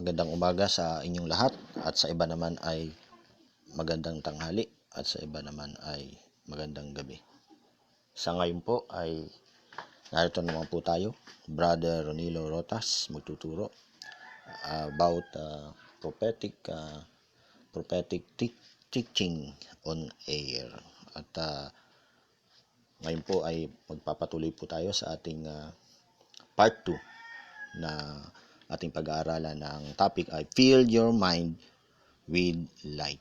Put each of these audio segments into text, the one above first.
Magandang umaga sa inyong lahat at sa iba naman ay magandang tanghali at sa iba naman ay magandang gabi. Sa ngayon po ay narito naman po tayo, Brother Ronilo Rotas magtuturo about prophetic teaching on air. At ngayon po ay magpapatuloy po tayo sa ating part 2 na ating pag-aaralan. Ng topic ay Fill Your Mind with Light.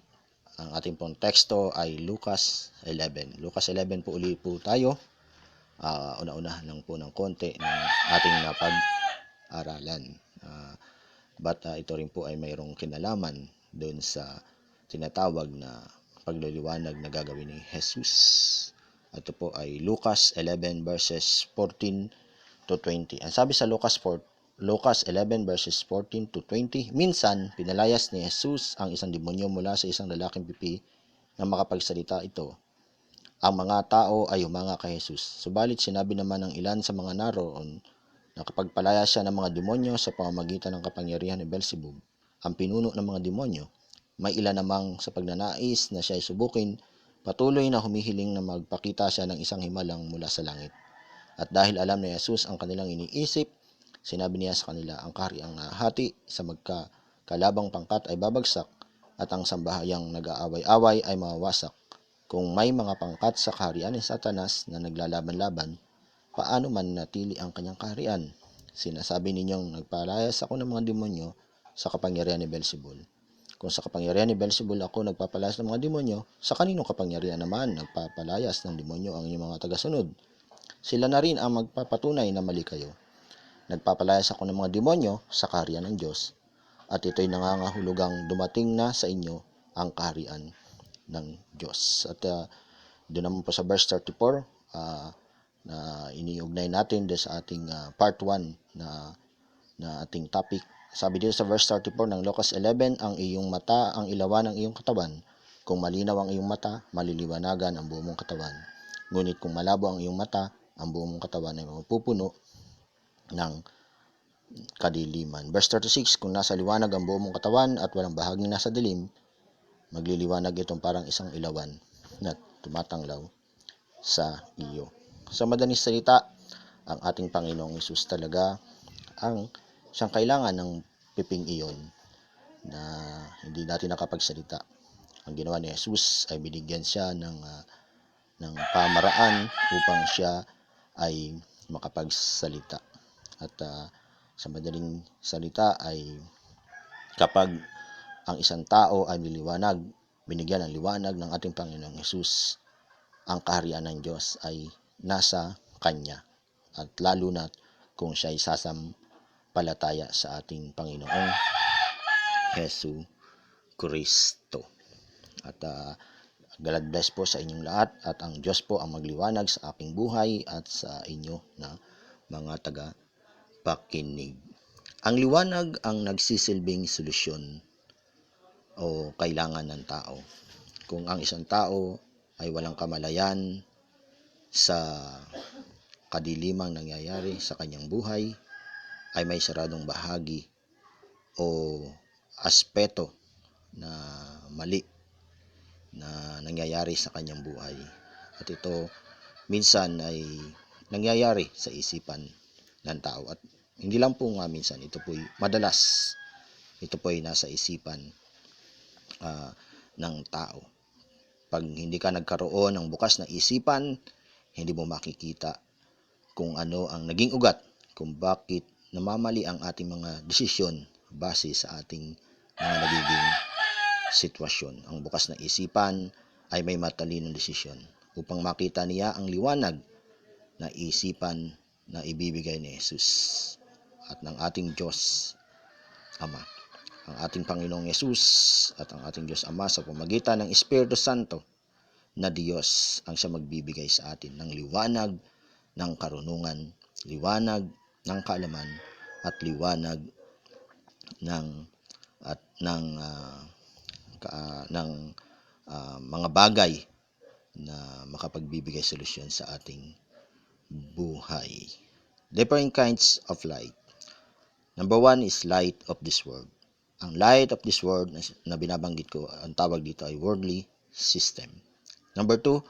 Ang ating pong teksto ay Lucas 11. Lucas 11 po ulit po tayo. Una-una lang po ng konti ng ating napag-aralan. But ito rin po ay mayroong kinalaman doon sa tinatawag na pagliliwanag na gagawin ni Jesus. Ito po ay Lucas 11 verses 14 to 20. Ang sabi sa Lucas 11 verses 14 to 20, minsan pinalayas ni Jesus ang isang demonyo mula sa isang lalaking pipi na makapagsalita ito. Ang mga tao ay humanga kay Jesus. Subalit sinabi naman ng ilan sa mga naroon na kapag palaya siya ng mga demonyo sa pamamagitan ng kapangyarihan ni Beelzebub, ang pinuno ng mga demonyo, may ilan namang sa pagnanais na siya ay subukin, patuloy na humihiling na magpakita siya ng isang himalang mula sa langit. At dahil alam ni Jesus ang kanilang iniisip, sinabi niya sa kanila, ang kahariang hati sa magkakalabang pangkat ay babagsak at ang sambahayang nag-aaway-away ay mawawasak. Kung may mga pangkat sa kaharian ni Satanas na naglalaban-laban, paano man natili ang kanyang kaharian? Sinasabi ninyong nagpalayas ako ng mga demonyo sa kapangyarihan ni Beelzebul. Kung sa kapangyarihan ni Beelzebul ako nagpapalayas ng mga demonyo, sa kaninong kapangyarihan naman nagpapalayas ng demonyo ang inyong mga tagasunod? Sila na rin ang magpapatunay na mali kayo. Nagpapalayas ako ng mga demonyo sa kaharian ng Diyos, at ito'y nangangahulugang dumating na sa inyo ang kaharian ng Diyos. At doon naman po sa verse 34, na iniugnay natin doon sa ating part 1 na ating topic. Sabi dito sa verse 34 ng Lucas 11, ang iyong mata ang ilawan ng iyong katawan. Kung malinaw ang iyong mata, maliliwanagan ang buong mong katawan. Ngunit kung malabo ang iyong mata, ang buong mong katawan ay mapupuno ng kadiliman. Verse 36, kung nasa liwanag ang buong mong katawan at walang bahaging nasa dilim, magliliwanag itong parang isang ilawan na tumatanglaw sa iyo. Sa madaling salita, ang ating Panginoong Hesus talaga ang siyang kailangan ng piping iyon na hindi natin nakapagsalita. Ang ginawa ni Jesus ay binigyan siya ng pamaraan upang siya ay makapagsalita. At sa madaling salita ay kapag ang isang tao ay binigyan ng liwanag ng ating Panginoong Hesus, ang kaharian ng Diyos ay nasa Kanya. At lalo na kung siya ay sasampalataya sa ating Panginoong Hesu Kristo. At God bless po sa inyong lahat, at ang Diyos po ang magliwanag sa aking buhay at sa inyo na mga taga-pakinig. Ang liwanag ang nagsisilbing solusyon o kailangan ng tao. Kung ang isang tao ay walang kamalayan sa kadilimang nangyayari sa kanyang buhay, ay may saradong bahagi o aspeto na mali na nangyayari sa kanyang buhay. At ito minsan ay nangyayari sa isipan ng tao. At hindi lang po nga minsan, ito po madalas, ito po ay nasa isipan ng tao. Pag hindi ka nagkaroon ng bukas na isipan, hindi mo makikita kung ano ang naging ugat, kung bakit namamali ang ating mga desisyon base sa ating mga nagiging sitwasyon. Ang bukas na isipan ay may matalinong desisyon upang makita niya ang liwanag na isipan na ibibigay ni Jesus at ng ating Diyos Ama. Ang ating Panginoong Hesus at ang ating Diyos Ama sa pamamagitan ng Espiritu Santo na Diyos ang siya magbibigay sa atin ng liwanag ng karunungan, liwanag ng kaalaman, at liwanag ng mga bagay na makapagbibigay solusyon sa ating buhay. Different kinds of light. Number 1 is light of this world. Ang light of this world na binabanggit ko, ang tawag dito ay worldly system. Number 2,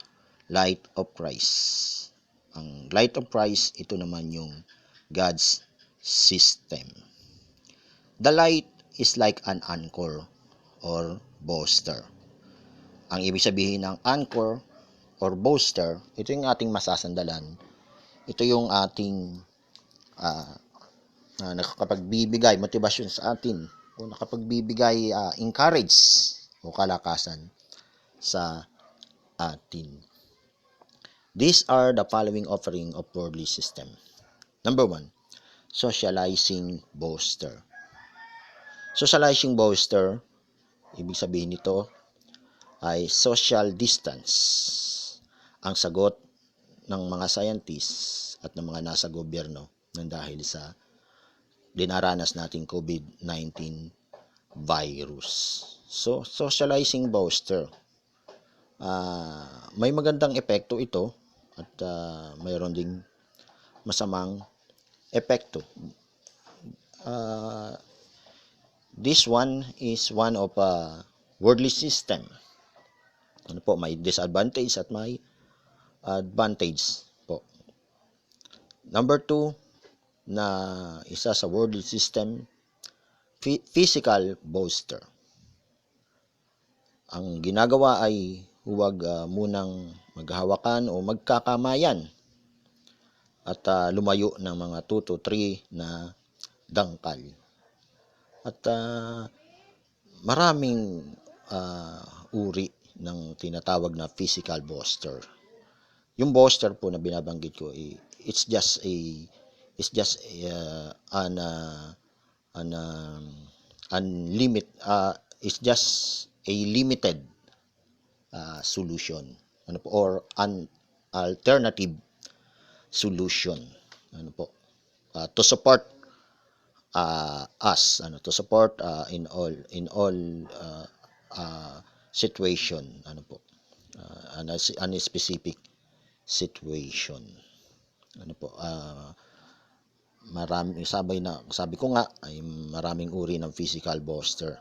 light of Christ. Ang light of Christ, ito naman yung God's system. The light is like an anchor or booster. Ang ibig sabihin ng anchor or booster, ito yung ating masasandalan. Ito yung ating nakapagbibigay motivasyon sa atin o nakapagbibigay encourage o kalakasan sa atin. These are the following offering of worldly system. Number 1, socializing booster. Socializing booster, ibig sabihin nito ay social distance. Ang sagot ng mga scientists at ng mga nasa gobyerno ng dahil sa dinaranas nating COVID-19 virus. So, socializing booster. May magandang epekto ito at mayroon ding masamang epekto. This one is one of worldly system. Ano po, may disadvantage at may advantage po. Number 2, na isa sa worldly system, physical booster. Ang ginagawa ay huwag munang maghahawakan o magkakamayan at lumayo ng mga 2 to 3 na dangkal. At maraming uri ng tinatawag na physical booster. Yung booster po na binabanggit ko, it's just a limited solution, or an alternative solution, to support us, to support in all situation, an specific situation. Sabi ko nga ay maraming uri ng physical booster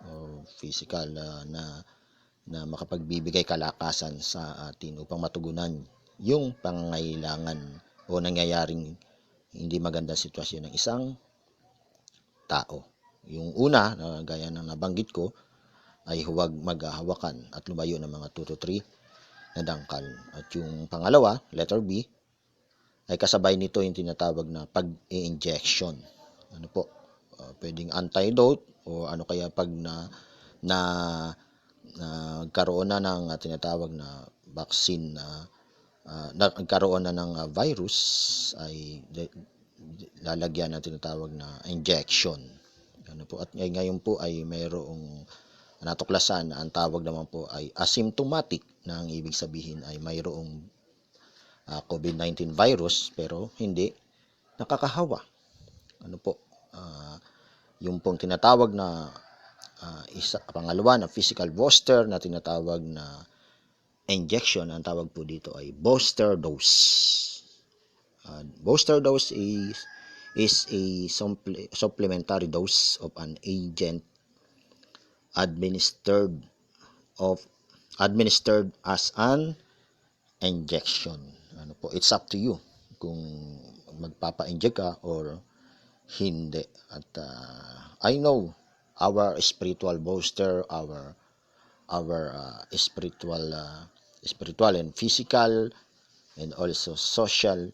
o physical na makapagbibigay kalakasan sa atin upang matugunan yung pangangailangan o nangyayaring hindi magandang sitwasyon ng isang tao. Yung una, gaya ng nabanggit ko, ay huwag maghahawakan at lumayo ng mga 2 to 3 na dangkal. At yung pangalawa, letter B, ay kasabay nito yung tinatawag na pag-i-injection. Pwedeng antidote o kaya pag nagkaroon na ng tinatawag na vaccine, nagkaroon na ng virus, ay lalagyan ng tinatawag na injection. At ngayon po ay mayroong natuklasan na ang tawag naman po ay asymptomatic, na ang ibig sabihin ay mayroong COVID-19 virus pero hindi nakakahawa. Yung pong tinatawag na pangalawa na physical booster na tinatawag na injection, ang tawag po dito ay booster dose. Booster dose is a supplementary dose of an agent administered as an injection. It's up to you kung magpapa-inject ka or hindi. At I know our spiritual booster, our spiritual and physical and also social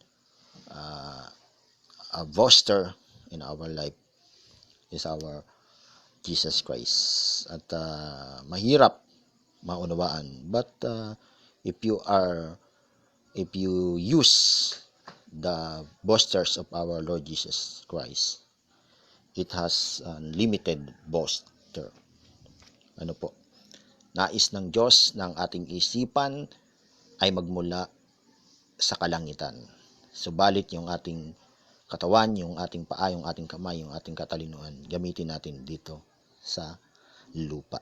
booster in our life is our Jesus Christ. At mahirap maunawaan, but if you use the boosters of our Lord Jesus Christ, it has limited booster. Nais ng Diyos ng ating isipan ay magmula sa kalangitan. Subalit yung ating katawan, yung ating paa, yung ating kamay, yung ating katalinuhan, gamitin natin dito sa lupa.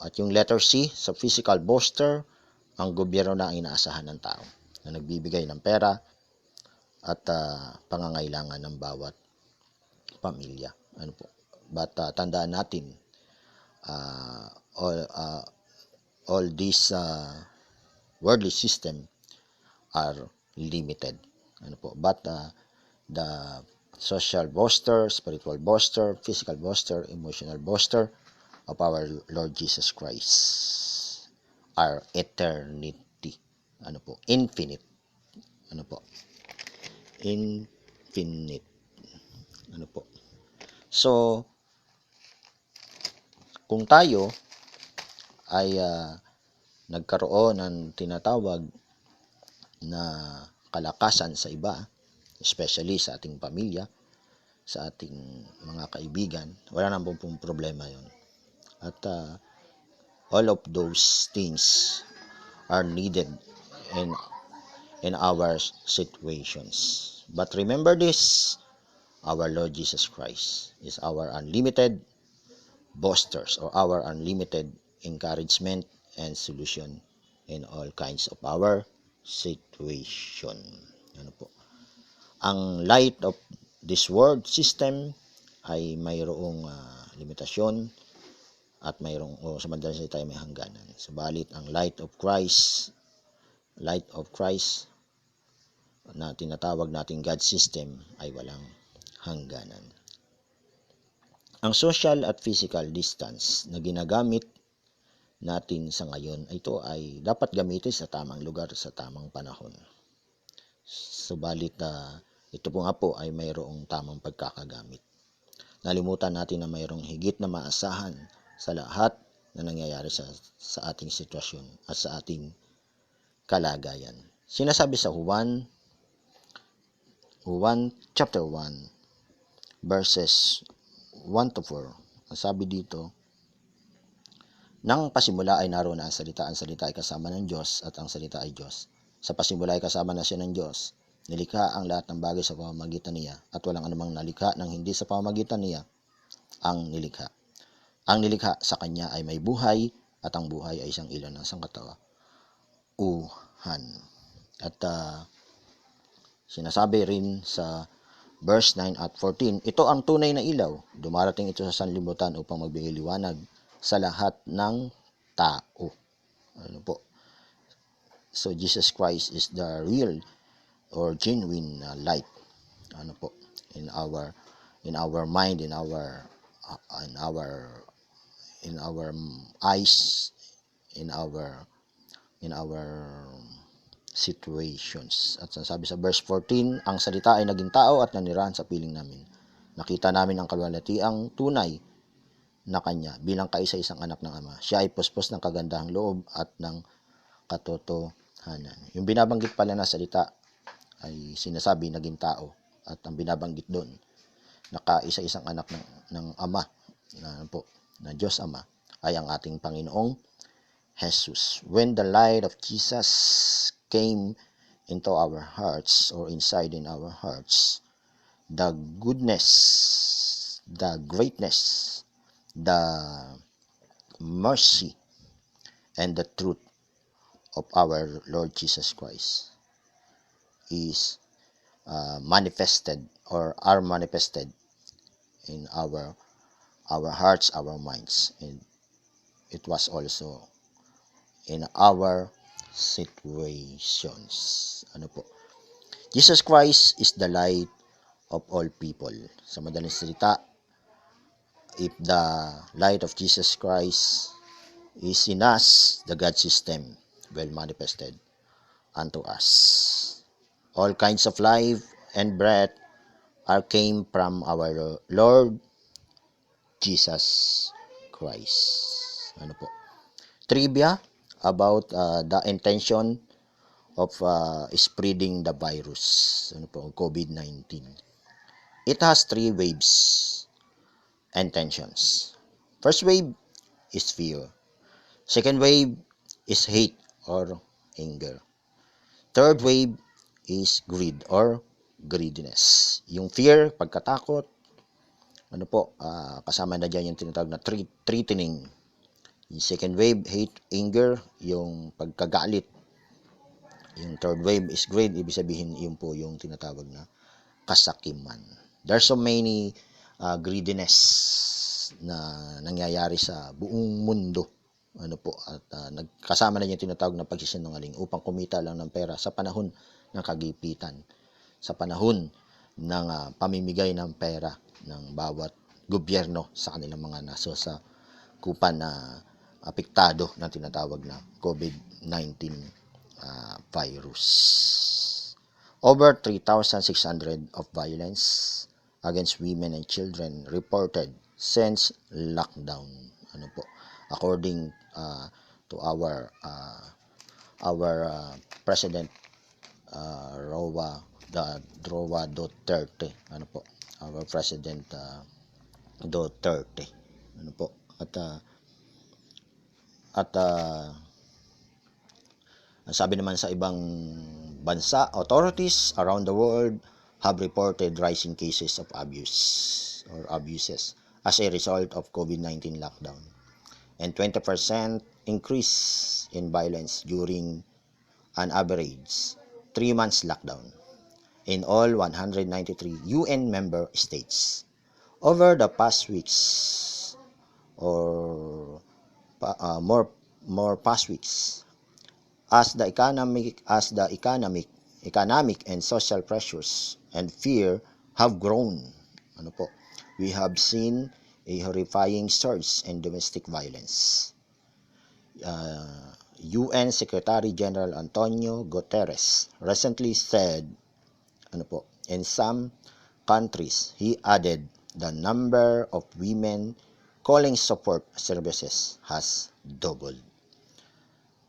At yung letter C, sa physical booster, ang gobyerno na ang inaasahan ng tao na nagbibigay ng pera at pangangailangan ng bawat pamilya. But tandaan natin, uh, all uh, all these worldly system are limited. Ano po? But the social booster, spiritual booster, physical booster, emotional booster of our Lord Jesus Christ are eternity. Ano po? Infinite. Ano po? Infinite. Ano po? So, kung tayo ay nagkaroon ng tinatawag na kalakasan sa iba, especially sa ating pamilya, sa ating mga kaibigan, wala nang pong problema yon. At all of those things are needed in our situations. But remember this, our Lord Jesus Christ is our unlimited boosters or our unlimited encouragement and solution in all kinds of our situation. Ano po? Ang light of this world system ay mayroong limitasyon at mayroong sa madalas salita ay may hangganan. Subalit ang light of Christ na tinatawag nating God system ay walang hangganan. Ang social at physical distance na ginagamit natin sa ngayon, ito ay dapat gamitin sa tamang lugar sa tamang panahon. Subalit ito po nga po ay mayroong tamang pagkakagamit. Nalimutan natin na mayroong higit na maasahan sa lahat na nangyayari sa ating sitwasyon at sa ating kalagayan. Sinasabi sa Juan chapter 1 verses 1 to 4. Ang sabi dito, nang pasimula ay naroon na ang salita ay kasama ng Diyos at ang salita ay Diyos. Sa pasimula ay kasama na siya ng Diyos. Nilikha ang lahat ng bagay sa pamamagitan niya at walang anumang nalikha nang hindi sa pamamagitan niya ang nilikha. Ang nilikha sa kanya ay may buhay at ang buhay ay isang ilaw ng sangkatauhan. At sinasabi rin sa verse 9 at 14, ito ang tunay na ilaw. Dumarating ito sa sanlibutan upang magbigay liwanag sa lahat ng tao. Ano po? So Jesus Christ is the real or genuine light. Ano po? In our mind, in our eyes, in our situations. At sabi sa verse 14, ang salita ay naging tao at nanirahan sa piling namin. Nakita namin ang kalwalhatiang tunay na kanya bilang kaisa-isang anak ng Ama. Siya ay puspos ng kagandahang loob at ng katotohanan. Yung binabanggit pala na salita ay sinasabi naging tao at ang binabanggit doon na kaisa-isang anak ng Ama na Diyos Ama ay ang ating Panginoong Jesus. When the light of Jesus came into our hearts or inside in our hearts, the goodness, the greatness, the mercy, and the truth of our Lord Jesus Christ is manifested or are manifested in our hearts, our minds, and it was also in our situations. Ano po? Jesus Christ is the light of all people. Sa madaling salita, if the light of Jesus Christ is in us, the God system will manifested unto us. All kinds of life and breath came from our Lord Jesus Christ. Ano po? Trivia about the intention of spreading the virus, COVID-19. It has 3 waves and tensions. First wave is fear. Second wave is hate or anger. Third wave is greed or greediness. Yung fear, pagkatakot, kasama na dyan yung tinatawag na threatening. Yung second wave, hate, anger, yung pagkagalit. Yung third wave is greed, ibig sabihin yun po yung tinatawag na kasakiman. There's so many greediness na nangyayari sa buong mundo. Ano po, at nagkasama na yung tinatawag na pagsisinungaling upang kumita lang ng pera sa panahon ng kagipitan, sa panahon ng pamimigay ng pera ng bawat gobyerno sa kanilang mga nasasakupan na apektado ng tinatawag na COVID-19 virus. Over 3,600 of violence against women and children reported since lockdown. Ano po? According to our President Roa Duterte. Ano po? Our President Duterte. Ano po? Ang sabi naman sa ibang bansa, authorities around the world have reported rising cases of abuses as a result of COVID-19 lockdown, and 20% increase in violence during an average 3 months lockdown in all 193 UN member states. Over the past weeks, or more past weeks, as the economic and social pressures and fear have grown, ano po, we have seen a horrifying surge in domestic violence. UN Secretary General Antonio Guterres recently said, ano po, in some countries, he added, the number of women calling support services has doubled.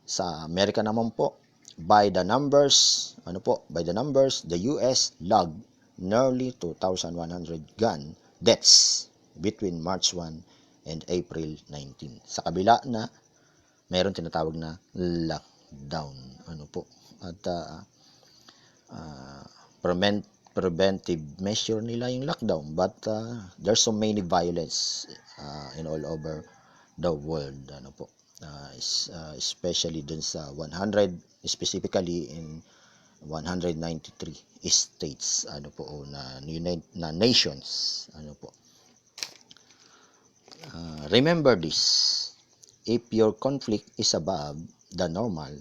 Sa Amerika naman po, by the numbers, the US logged nearly 2,100 gun deaths between March 1 and April 19. Sa kabila na mayroon tinatawag na lockdown. Ano po? At preventive measure nila yung lockdown, but there's so many violence in all over the world. Ano po? Especially dun sa 100, specifically in 193 states, ano po, na nations, ano po. Remember this: if your conflict is above the normal,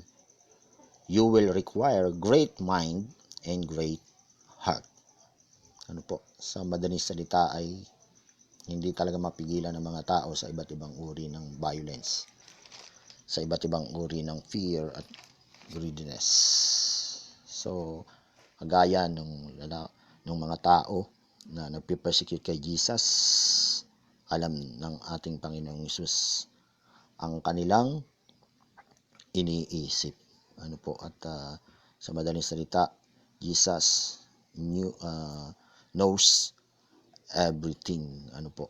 you will require great mind and great heart. Ano po, sa madaling salita ay hindi talaga mapigilan ng mga tao sa iba't ibang uri ng violence, sa iba't ibang uri ng fear at greediness. So, kagaya ng mga tao na nagpe-persecute kay Jesus, alam ng ating Panginoong Hesus ang kanilang iniisip. Ano po, at sa madaling salita, Jesus knows everything. Ano po,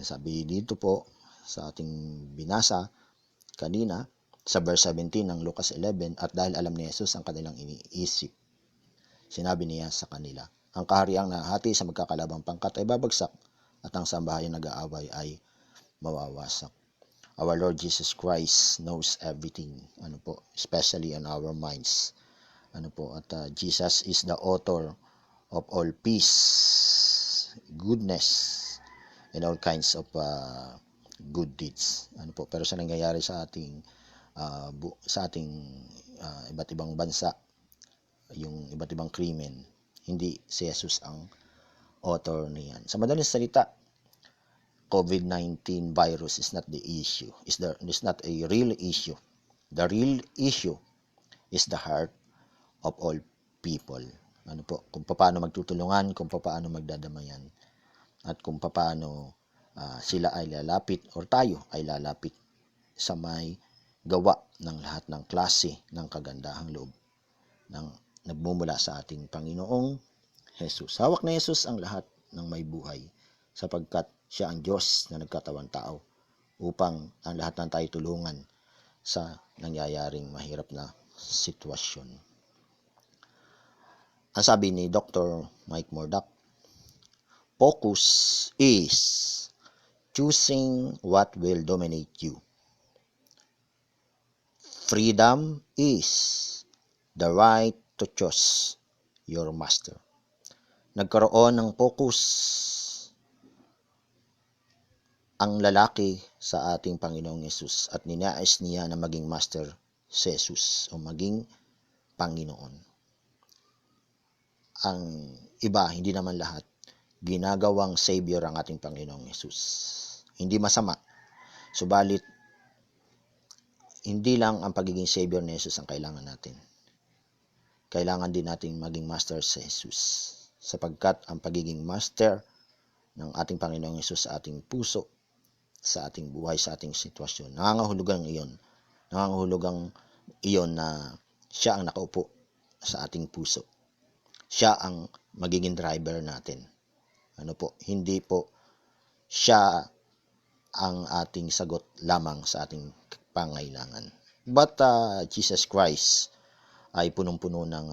sabi dito po sa ating binasa kanina sa verse 17 ng Lucas 11, at dahil alam ni Jesus ang kanilang iniisip, sinabi niya sa kanila, ang kahariang nahati sa magkakalabang pangkat ay babagsak, at ang sambahayan nag-aaway ay mawawasak. Our Lord Jesus Christ knows everything, ano po, especially in our minds. Ano po, at Jesus is the author of all peace, goodness, and all kinds of good deeds. Ano po, pero sa nangyayari sa ating iba't ibang bansa, yung iba't ibang krimen, hindi si Jesus ang author niyan. Sa madaling salita, COVID-19 virus is not the issue. Is not a real issue. The real issue is the heart of all people. Ano po, kung paano magtutulungan, kung paano magdadamayan, at kung paano sila ay lalapit, or tayo ay lalapit sa may gawa ng lahat ng klase ng kagandahang loob ng nagmumula sa ating Panginoong Jesus. Hawak na Jesus ang lahat ng may buhay, sapagkat siya ang Diyos na nagkatawang tao upang ang lahat ng tayo tulungan sa nangyayaring mahirap na sitwasyon. Ang sabi ni Dr. Mike Murdock, focus is choosing what will dominate you. Freedom is the right to choose your master. Nagkaroon ng focus ang lalaki sa ating Panginoong Yesus at ninais niya na maging master si Jesus o maging Panginoon. Ang iba, hindi naman lahat, ginagawang Savior ang ating Panginoong Yesus. Hindi masama, subalit hindi lang ang pagiging Savior ni Jesus ang kailangan natin. Kailangan din natin maging master si Jesus, sapagkat ang pagiging master ng ating Panginoong Yesus sa ating puso, sa ating buhay, sa ating sitwasyon, nangangahulugang iyon na siya ang nakaupo sa ating puso. Siya ang magiging driver natin. Hindi po siya ang ating sagot lamang sa ating pangailangan. But Jesus Christ ay punong-puno ng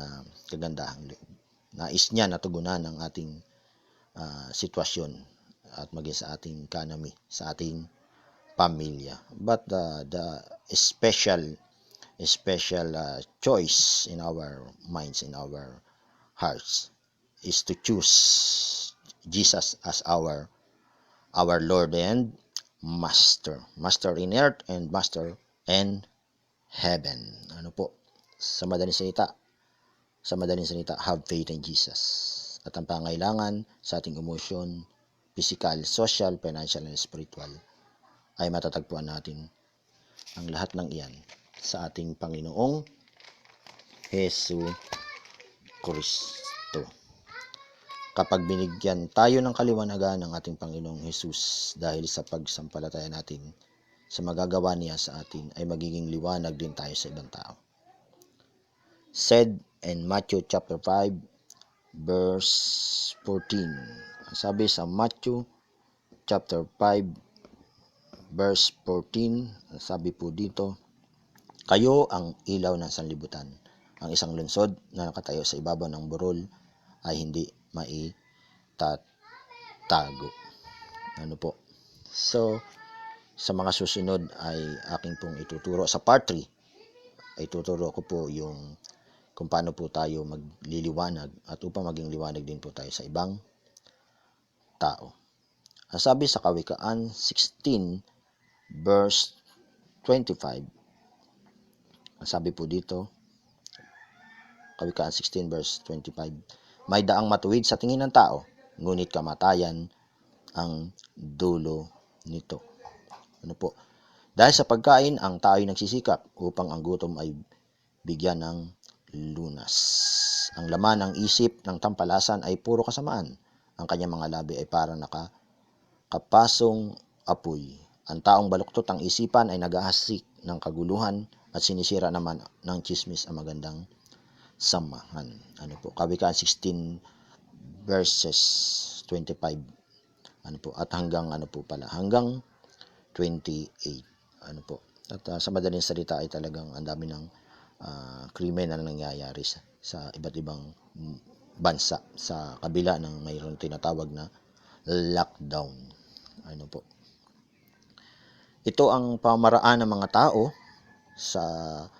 kagandahang loob. Nais niya na tugunan ang ating sitwasyon at maging sa ating economy, sa ating pamilya. But the special choice in our minds, in our hearts, is to choose Jesus as our Lord and Master. Master in earth and Master in heaven. Sa madaling salita, have faith in Jesus. At ang pangailangan sa ating emosyon, physical, social, financial, and spiritual, ay matatagpuan natin ang lahat ng iyan sa ating Panginoong Hesu Kristo. Kapag binigyan tayo ng kaliwanagan ng ating Panginoong Jesus dahil sa pagsampalataya natin sa magagawa niya sa atin, ay magiging liwanag din tayo sa ibang tao. Said in Matthew chapter 5 verse 14. Sabi sa Matthew chapter 5 verse 14, sabi po dito, kayo ang ilaw ng sanlibutan. Ang isang lungsod na nakatayo sa ibabaw ng burol ay hindi maitatago. So, sa mga susunod ay aking pong ituturo. Sa part 3, ay tuturo ko po yung kung paano po tayo magliliwanag at upang maging liwanag din po tayo sa ibang tao. Sabi sa Kawikaan 16 verse 25, sabi po dito, Kawikaan 16 verse 25, may daang matuwid sa tingin ng tao, ngunit kamatayan ang dulo nito. Dahil sa pagkain, ang tao'y nagsisikap upang ang gutom ay bigyan ng lunas. Ang laman ng isip ng tampalasan ay puro kasamaan. Ang kanyang mga labi ay parang nakapasong apoy. Ang taong baluktot ang isipan ay nag-ahasik ng kaguluhan at sinisira naman ng chismis ang magandang samahan. Kawikaan 16 verses 25. At hanggang hanggang 28. At sa madaling salita ay talagang ang dami ng krimen na nangyayari sa iba't ibang bansa sa kabila ng mayroong tinatawag na lockdown. Ito ang pamaraan ng mga tao sa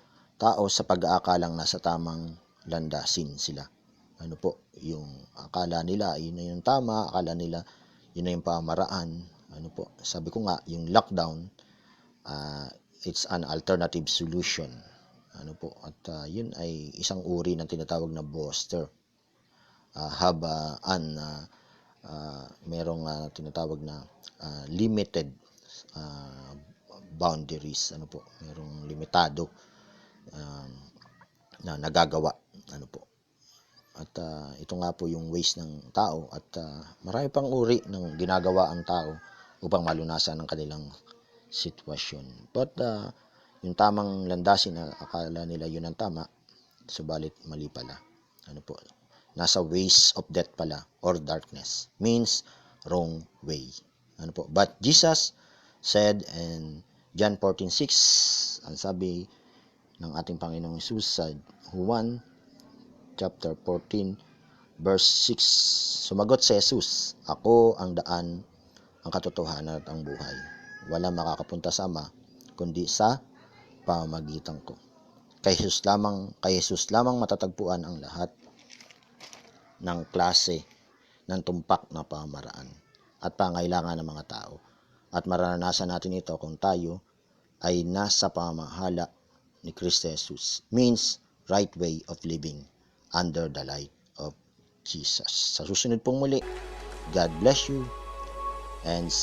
pag-aakalang nasa tamang landasin sila. Yung akala nila yun na yung tama, akala nila yun na yung pamaraan. Sabi ko nga, yung lockdown, it's an alternative solution. At yun ay isang uri ng tinatawag na booster. Merong tinatawag na limited boundaries. Merong limitado na nagagawa. At ito nga po yung ways ng tao at marami pang uri ng ginagawa ang tao upang malunasan ang kanilang sitwasyon. But yung tamang landasin na akala nila yun ang tama, subalit mali pala. Nasa ways of death pala or darkness, means wrong way. But Jesus said in John 14:6, ang sabi ng ating Panginoong Jesus sa Juan chapter 14 verse 6, sumagot si Jesus, ako ang daan, ang katotohanan at ang buhay. Walang makakapunta sa Ama kundi sa pamamagitan ko. Kay Jesus lamang matatagpuan ang lahat ng klase ng tumpak na pamaraan at pangailangan ng mga tao. At mararanasan natin ito kung tayo ay nasa pamahala ni Kristo Jesus. Means right way of living under the light of Jesus. Sa susunod pong muli, God bless you and